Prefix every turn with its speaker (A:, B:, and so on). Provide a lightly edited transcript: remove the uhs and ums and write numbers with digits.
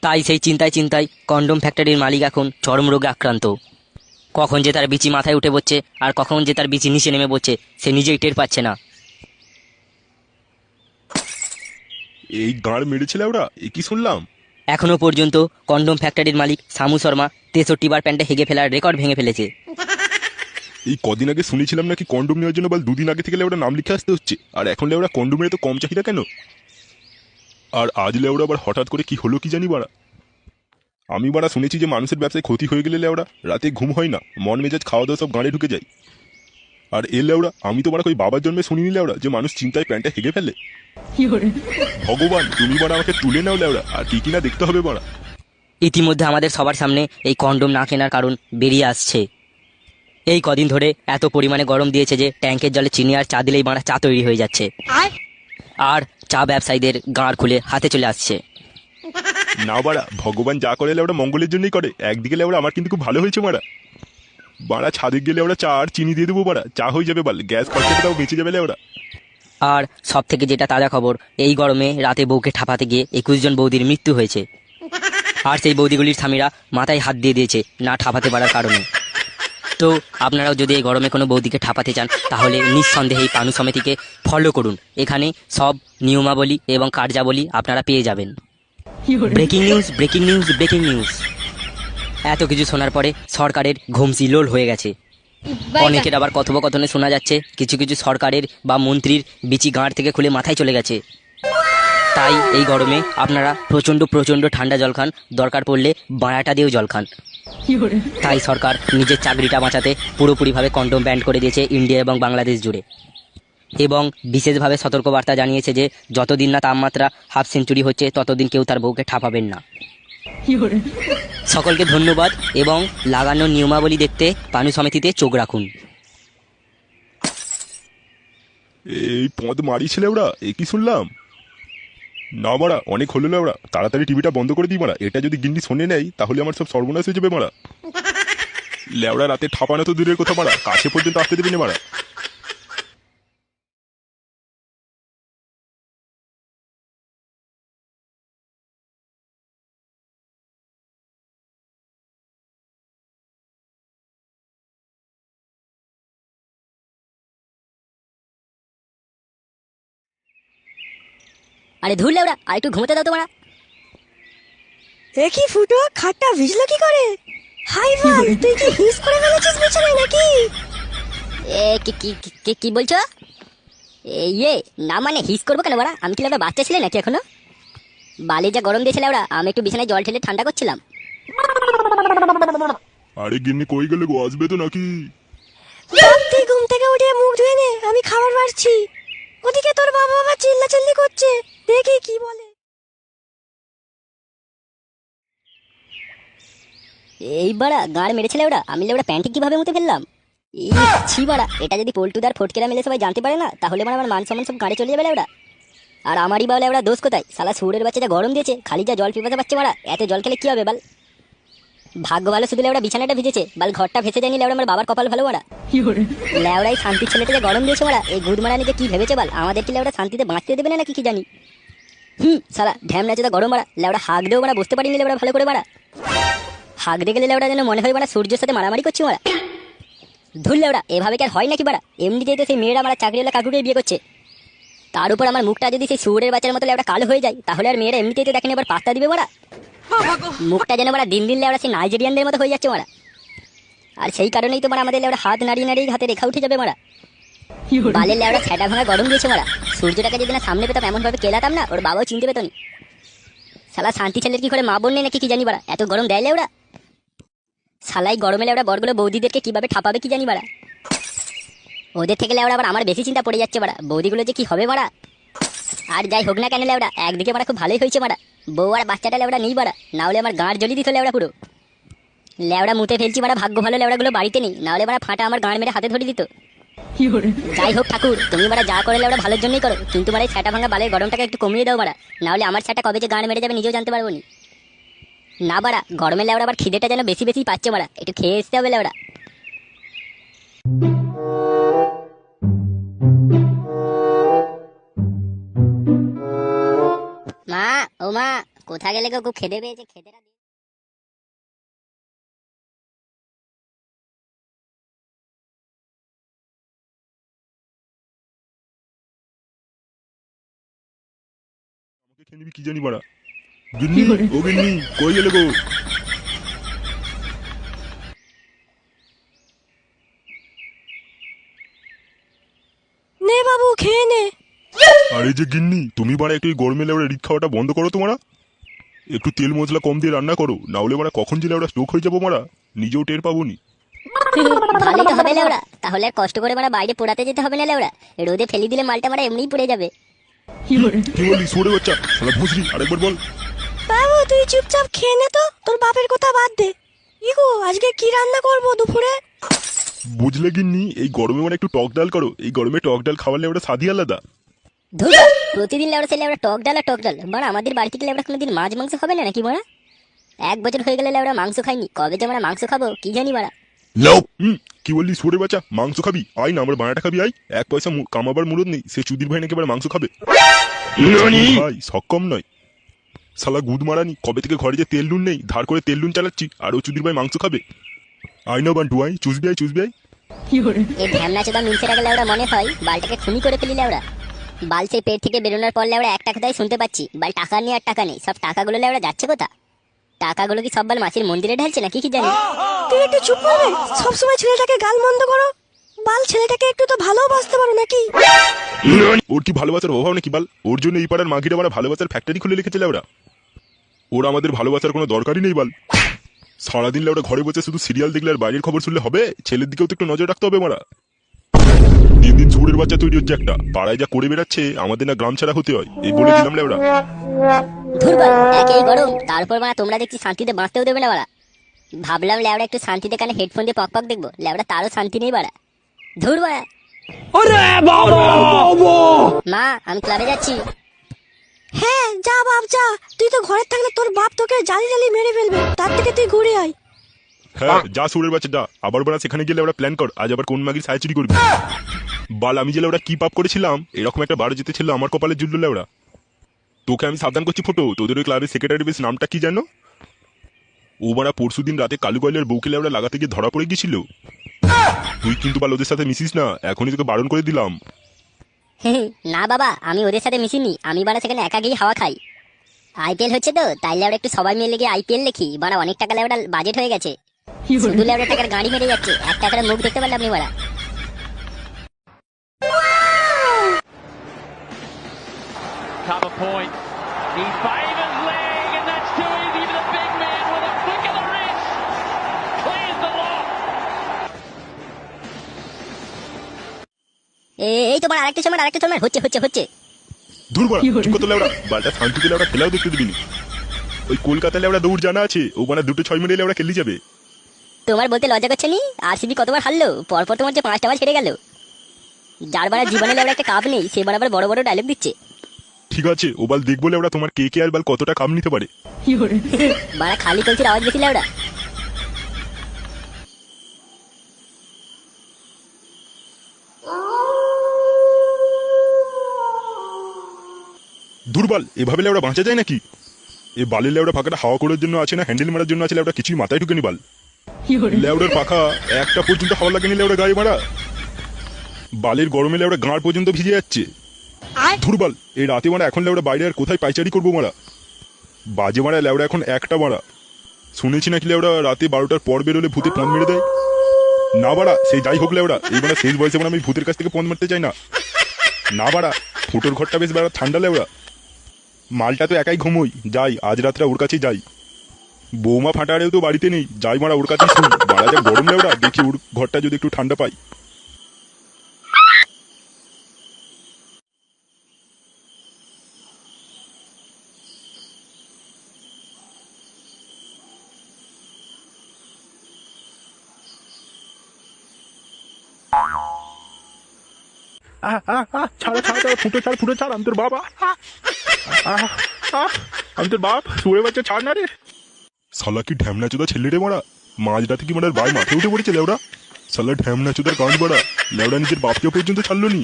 A: তাই সেই চিন্তায় চিন্তায় কন্ডোম ফ্যাক্টরির মালিক এখন চরম রোগে আক্রান্ত। কখন যে তার বিচি মাথায় উঠে পড়ছে আর কখন যে তার বিচি নিচে নেমে পড়ছে সে নিজেই টের পাচ্ছে না।
B: এই গাঁড় মেরেছিল ওরা, এ কি শুনলাম?
A: এখনো পর্যন্ত কন্ডোম ফ্যাক্টরির মালিক শামু শর্মা 63 বার প্যান্টে হেগে ফেলার রেকর্ড ভেঙে ফেলেছে।
B: এই কদিন আগে শুনেছিলাম নাকি কন্ডোম নেওয়ার জন্য বল 2 দিন আগে থেকে লেওরা নাম লিখে আসতে হচ্ছে, আর এখন লেওরা কন্ডোমের তো কম চাহিদা কেন? আর আজ লেওরা আবার হঠাৎ করে কি হলো কি জানি বাড়া। আমি বাড়া শুনেছি যে মানুষের ব্যবসায় ক্ষতি হয়ে গেলে লেওরা রাতে ঘুম হয় না, মন মেজাজ খাওয়া দাওয়া সব গাঁড়ে ঢুকে যায়। আর এ লেওরা আমি তো বাড়া ওই বাবার জন্মে শুনিনি লেওরা যে মানুষ চিন্তায় প্যান্টে হেগে ফেলে। ভগবান তুমি বাড়া আমাকে তুলে নাও লেওরা, আর কি কিনা দেখতে হবে বাড়া।
A: ইতিমধ্যে আমাদের সবার সামনে এই কন্ডোম না কেনার কারণ বেরিয়ে আসছে। এই কদিন ধরে এত পরিমাণে গরম দিয়েছে যে ট্যাঙ্কের জলে চিনি আর চা দিলেই মারা চা তৈরি হয়ে যাচ্ছে, আর চা ব্যবসায়ীদের গাঁড় খুলে হাতে চলে আসছে।
B: না বাড়া, ভগবান যা করে লেওরা মঙ্গলের জন্যই করে। একদিকে লেওরা আমার কিন্তু খুব ভালো হয়েছে মারা। বাড়া ছাদে গেলে ওরা চা আর চিনি দিয়ে দেবো বাড়া, চা হয়ে যাবে বাল, গ্যাস খরচাটাও বেঁচে যাবে লেওরা।
A: আর সব থেকে যেটা তাজা খবর, এই গরমে রাতে বউকে ঠাপাতে গিয়ে 21 জন বৌদির মৃত্যু হয়েছে। আর সেই বৌদিগুলির স্বামীরা মাথায় হাত দিয়ে দিয়েছে না ঠাপাতে পারার কারণে। তো আপনারাও যদি এই গরমে কোনো বৌদিকে ঠাপাতে চান তাহলে নিঃসন্দেহে এই পানু সমিতিকে ফলো করুন। এখানে সব নিয়মাবলী এবং কার্যাবলী আপনারা পেয়ে যাবেন। Breaking news, breaking news, breaking news. এত কিছু শোনার পরে সরকারের ঘুমসি লোল হয়ে গেছে। অনেকের আবার কথোপকথনে শোনা যাচ্ছে কিছু কিছু সরকারের বা মন্ত্রীর বিচি গাঁড় থেকে খুলে মাথায় চলে গেছে। তাই এই গরমে আপনারা প্রচণ্ড প্রচণ্ড ঠান্ডা জল খান, দরকার পড়লে বাঁড়াটা দিয়েও জল খান। তাই সরকার নিজের চাকরিটা বাঁচাতে পুরোপুরিভাবে কন্ডোম ব্যান্ড করে দিয়েছে ইন্ডিয়া এবং বাংলাদেশ জুড়ে, এবং বিশেষভাবে সতর্কবার্তা জানিয়েছে যে যতদিন না তাপমাত্রা হাফ সেঞ্চুরি হচ্ছে ততদিন কেউ তার বউকে ঠাপাবেন না। সকলকে ধন্যবাদ, এবং লাগানোর নিয়মাবলী দেখতে পানু সমিতিতে চোখ রাখুন।
B: এই পদ মারিছে লেওরা, এ কি শুনলাম? না মারা, অনেক হলো লেওরা, তাড়াতাড়ি টিভিটা বন্ধ করে দিই মারা। এটা যদি গিন্নি শোনে নেয় তাহলে আমার সব সর্বনাশ হয়ে যাবে মারা। লেওরা রাতে ঠাপানো তো দূরের কথা মারা, কাছে পর্যন্ত আসতে দেবে না মারা।
C: আরে ধুর লেওড়া, আর একটু ঘুমোতে দাও তো মারা।
D: এ কি ফুটো, খাটটা ভিজলো কি করে? হাই ভাই, তুই কি হিস করে ফেলেছিস বিছানায় নাকি?
C: এ কি কি কি কি বলছো? ইয়ে না মানে হিস করবো কেন বাড়া? আমি কি লেওড়া বাচ্চা ছিলে নাকি এখনো? বালি যা গরম দিয়েছে লেওড়া, আমি একটু বিছানায় জল ঢেলে ঠান্ডা করছিলাম।
B: আরে গিন্নি কই গেলে গো, আসবে তো নাকি?
D: তুই ঘুম থেকে উঠে মুখ ধুয়ে নে, আমি খাবার বাড়ছি। ওদিকে তোর বাবা বাবা চিল্লাচিল্লি করছে, দেখি কি বলে।
C: এই বাড়া গাঁড় মেরেছে লেওড়া, আমি লেওড়া প্যান্টে কিভাবে মুতে ফেললাম? ছি বাড়া, এটা যদি পল্টুদার ফটকেরা মিলে সবাই জানতে পারে না তাহলে মানে আমার মান সম্মান সব গাড়ি চলে যাবে লেওড়া। আর আমারই বা লেওড়া দোষ কোথায়? শালা সুরের বাচ্চা যা গরম দিয়েছে, খালি যা জল পিপাসা পাচ্ছে মারা, এত জল খেলে কি হবে বাল? ভাগ্য ভালো শুধু লেওড়া বিছানাটা ভিজেছে, বাল ঘরটা ভেসে যায়নি লেওড়া, আমার বাবার কপাল ভালো মারা। লেওড়াই শান্তির ছেলেটা যে গরম দিয়েছে মারা, এই গুদ মারা নিজে কি ভেবেছে বাল? আমাদের কি লেওড়া শান্তিতে বাঁচতে দেবে না নাকি কি জানি। শালা ঢ্যাম নাচে তা গরম মারা, লেওড়া হাঁক দেও মারা, বুঝতে পারিনি লেওড়া ভালো করে মারা। হাঁক দিয়ে গেলে লেওড়া যেন মনে হয় মারা সূর্যের সাথে মারামারি করছি মারা। ধুর লেওড়া, এভাবে কি আর হয় নাকি বাড়া? এমনিতেই তো সেই মেয়েরা আমার চাকরিওয়ালা কাকুকে বিয়ে করছে, তার উপর আমার মুখটা যদি সেই সুরের বাচ্চার মতো লেওড়া কালো হয়ে যায় তাহলে আর মেয়েরা এমনিতেই তো দেখেনি আবার পাত্তা দিবে মারা। মুখটা যেন মারা দিন দিন লেওড়া সেই নাইজেরিয়ানদের মতো হয়ে যাচ্ছে মারা। আর সেই কারণেই তো মারা আমাদের লেওড়া হাত নাড়িয়ে নাড়িয়ে হাতে রেখা উঠে যাবে মারা। বালের লেওড়া ছ্যাটা ভাঙা গরম দিয়েছে মারা, সূর্যটাকে যদি না সামনে পেতাম এমন ভাবে কেলাতাম না ওর বাবাও চিনতে পেতনি। শালা শান্তি ছেলের কি করে মা বোন নেই নাকি কি জানি বাড়া, এত গরম দেয় লেওড়া। শালাই গরমে লেওড়া বরগুলো বৌদিদেরকে কিভাবে ঠাপাবে কি জানি বাড়া। ওদের থেকে লেওড়া আবার আমার বেশি চিন্তা পড়ে যাচ্ছে বাড়া, বৌদিগুলো যে কি হবে বাড়া। আর যাই হোক না কেন লেওড়া, একদিকে মারা খুব ভালোই হয়েছে মারা, বউ আর বাচ্চাটা লেওড়া নেই বাড়া, না হলে আমার গাঁড় জ্বলি দিত লেওড়া পুরো। লেওড়া মুতে ফেলছি মারা, ভাগ্য ভালো লেওড়াগুলো বাড়িতে নেই, না হলে মারা ফাটা আমার গাঁড় মেরে হাতে ধরে দিত। যাই হোক ঠাকুর, তুমি মারা যা করে লেওড়া ভালোর জন্যই করো, কিন্তু মারা ছ্যাটা ভাঙা বালের গরমটাকে একটু কমিয়ে দাও মারা, না হলে আমার ছ্যাটা কবে যে গাঁড় মেরে যাবে নিজেও জানতে পারবো নি। না বাড়া, গরমে লেওড়া আবার খিদেটা যেন বেশি বেশি পাচ্ছে মারা, একটু খেয়ে আসতে হবে লেওড়া। মা, ও মা, কোথা গেলে গো? খুব খেতে পেয়েছে, খেতেটা দে।
B: আমাকে খেয়ে নিবি কি জানি বাড়া। গিন্নি, ও গিন্নি, কই গেলে গো?
D: নে বাবু, খেয়ে নে।
B: আরে যে গিন্নি, তুমি বাড়া একটু এই গরমে লেবড়া রিট খাওয়াটা বন্ধ করো তোমারা। একটু তেল মশলা কম দিয়ে রান্না করো, না হলে বাড়া কখন যে লেবড়া স্ট্রোক হয়ে যাবো মারা, নিজেও টের পাবো নি।
C: ভালোই তো হবে লেওড়া, তাহলে আর কষ্ট করে মানে বাইরে পোড়াতে যেতে হবে না লেওড়া। রোদে ফেলে দিলে মালটা মানে এমনিই পড়ে যাবে।
B: কি বললি সরে বাচ্চা, শালা ভুসরি, আরেকবার বল।
D: বাবু তুই চুপচাপ খেয়ে নে তো, তোর বাপের কথা বাদ দে। ইগো আজকে কি রান্না করবো দুপুরে?
B: বুঝলে গিন্নি, এই গরমে মানে একটু টক ডাল করো, এই গরমে টক ডাল খাওয়ালে ওটা স্বাদই আলাদা।
C: ধুর, প্রতিদিন লেওড়া ছেলে লেওড়া টক ডাল আর টক ডাল। মানে আমাদের বাড়ি থেকে লেওড়া কোনোদিন মাছ মাংস খাবে না নাকি মারা? 1 বছর হয়ে গেলে লেওড়া মাংস খাইনি, কবে যে আমরা মাংস খাবো কি জানি মারা।
B: কি বললি সরে বাচ্চা, মাংস খাবি? আয় না, আমার বানাটা খাবি, আয়। 1 পয়সা কামাবার মুরত নেই, সে চুদির ভাই নাকি এবার মাংস খাবে। ভাই সক্ষম নয় শালা গুদ মারানি, কবে থেকে ঘরে যে তেল নুন নেই, ধার করে তেল নুন চালাচ্ছি, আর ও চুদির ভাই মাংস খাবে। আয় না বান্টু, আয়, চুষবি আয়, চুষবি আয়।
C: এই ঢ্যামনা চোদা মিলছে টাকা লেওড়া মনে হয় বালটাকে খুনি করে ফেলি লেওড়া। বাল সেই পেট থেকে বেরোনোর পর লেওড়া একটা কথাই শুনতে পাচ্ছি, বাল টাকা নিয়ে আর টাকা নেই। সব টাকাগুলো লেওড়া যাচ্ছে কোথা? টাকাগুলো কি সব বাল মাসির মন্দিরে ঢালছে নাকি কি জানি।
D: তুই একটু চুপ করবে? সবসময় ছেলেটাকে গাল মন্দ করো। বাল ছেলেটাকে একটু তো ভালোবাসতে পারো নাকি?
B: ওর কি ভালোবাসার অভাব নাকি বাল? ওর জন্য এই পাড়ার মাগিরা মানে ভালোবাসার ফ্যাক্টরি খুলে রেখেছিল ওরা। ওর আমাদের ভালোবাসার কোনো দরকারই নেই বাল। সারাদিন ওরা ঘরে বসে শুধু সিরিয়াল দেখলে আর বাইরের খবর শুনলে হবে? ছেলের দিকেও তো একটু নজর রাখতে হবে মারা। দিন দিন সুরের বাচ্চা তৈরি হচ্ছে একটা, পাড়ায় যা করে বেড়াচ্ছে, আমাদের না গ্রাম ছাড়া হতে হয়, এই বলে দিলাম লেওড়া।
C: ধুরবাল, একই গরম, তারপর মানে তোমরা দেখছি শান্তিতে বাঁচতেও দেবে না বাড়া। ভাবলাম লেওড়া একটু শান্তিতে কানে হেডফোন দিয়ে পক পক দেখবো, লেওড়া তারও শান্তি নেই বাড়া। ধুর বাড়া। মা, আমি ক্লাবে যাচ্ছি।
D: হ্যাঁ যা বাপ যা, তুই তো ঘরে থাকলে তোর বাপ তোকে জালি জালি মেরে ফেলবে, তার থেকে তুই ঘুরে আয়।
B: হ্যাঁ যা সুরের বাচ্চা যা, আবার বড়া সেখানে গেলে ওরা প্ল্যান কর, আজ আবার কোন মাগির সাহায্য চুরি করবি। বাল আমি জেলে ওরা কি পাপ করেছিলাম, এরকম একটা বার যেতে ছিল আমার কপালে জুটলো লেওড়া। তোকে আমি সাবধান করছি ফুটো, তোদের ওই ক্লাবের সেক্রেটারি বেশ নামটা কি জানো? ও বারা পরশুদিন রাতে কালু গয়লের বউকে লেওড়া লাগাতে গিয়ে ধরা পড়ে গেছিল। তুই কিন্তু বাল ওদের সাথে মিশিস না, এখনই তোকে বারণ করে দিলাম।
C: না বাবা, আমি ওদের সাথে মিশিনি, আমি বাড়া সেখানে একা গিয়ে হাওয়া খাই। আইপিএল হচ্ছে তো তাই লেওড়া একটু সবাই মিলে গিয়ে আইপিএল দেখি, বাড়া অনেক টাকা লেওড়া বাজেট হয়ে গেছে। শুধু লেওড়া টাকার গাড়ি মেরে যাচ্ছে, 1 টাকার মুখ দেখতে পারলাম নি বাড়া।
E: Cover point. He favours leg, and that's too easy for the big man with a flick of the wrist. Clears the lock.
C: এই তোমার আরেকটা সময় হচ্ছে হচ্ছে হচ্ছে।
B: ধুর বাড়া, ঠিক কত লেওড়া, বালটা শান্তিতে লেওড়া খেলাও দেখতে দিবি। ওই কলকাতা লেওড়া দৌড় জানা আছে, ও মানে 2-6 মিনিট লেওড়া খেলি যাবে।
C: তোমার বলতে লজ্জা করছে নি? আরসিবি কতবার হারলো, পরপর তোমার যে 5টা বার ছেড়ে গেল। যার বাড়া জীবনে লেওড়া একটা কাপ নেই, সে বাড়া বড় বড় ডায়লগ দিচ্ছে।
B: ঠিক আছে, ও বাল দেখবো লেওড়া তোমার কে আর বাল কতটা কাম নিতে পারে।
C: বাড়া খালি কলসির আওয়াজ বেশি লেওড়া।
B: দুর্বল এভাবে লেওড়া বাঁচা যায় নাকি? এ বালের লেওড়া ফাঁকাটা হাওয়া করার জন্য আছে না হ্যান্ডেল মারার জন্য আছে, লেওড়া কিছুই মাথায় ঢুকেনি বাল। লেওড়ার পাখা একটা পর্যন্ত হাওয়া লাগেনি লেওড়া গায়ে মারা। বালের গরমে লেওড়া গাঁড় পর্যন্ত ভিজে যাচ্ছে। দুর্বল এই রাতে মারা এখন লেওড়া বাইরে আর কোথায় পাইচারি করবো মারা? বাজে মারা লেওড়া এখন 1টা মারা। শুনেছি নাকি লেওড়া রাতে 12টার পর বেরোলে ভূতে পণ মেরে দেয়। না বাড়া, সেই যাই হোক লেওড়া, এই মানে শেষ বয়সে মানে আমি ভূতের কাছ থেকে পণ মারতে চাই না। না বাড়া, ফুটোর ঘরটা বেশ বেড়া ঠান্ডা লেওড়া। মালটা তো একাই ঘুমোই, যাই আজ রাতটা ওর কাছেই যাই। বৌমা ফাটারেও তো বাড়িতে নেই, যাই মারা ওর কাছেই শুই। বাড়া যা গরম লেওড়া, দেখি ওর ঘরটা যদি একটু ঠান্ডা পাই। ছাড়া ফুটো ছাড়, আমি তোর বাবা, আমি তোর বাপ, শুয়ে বাচ্চা ছাড় না রে। শালা কি ঢ্যামনা চোদা ছেলে রে মারা, মাঝরাতে কি মানে বাই মাথায় উঠে পড়েছে লেওড়া। শালা ঢ্যামনা চোদার গান বাড়া, লেওড়া নিজের বাপকে পর্যন্ত ছাড়লো নি।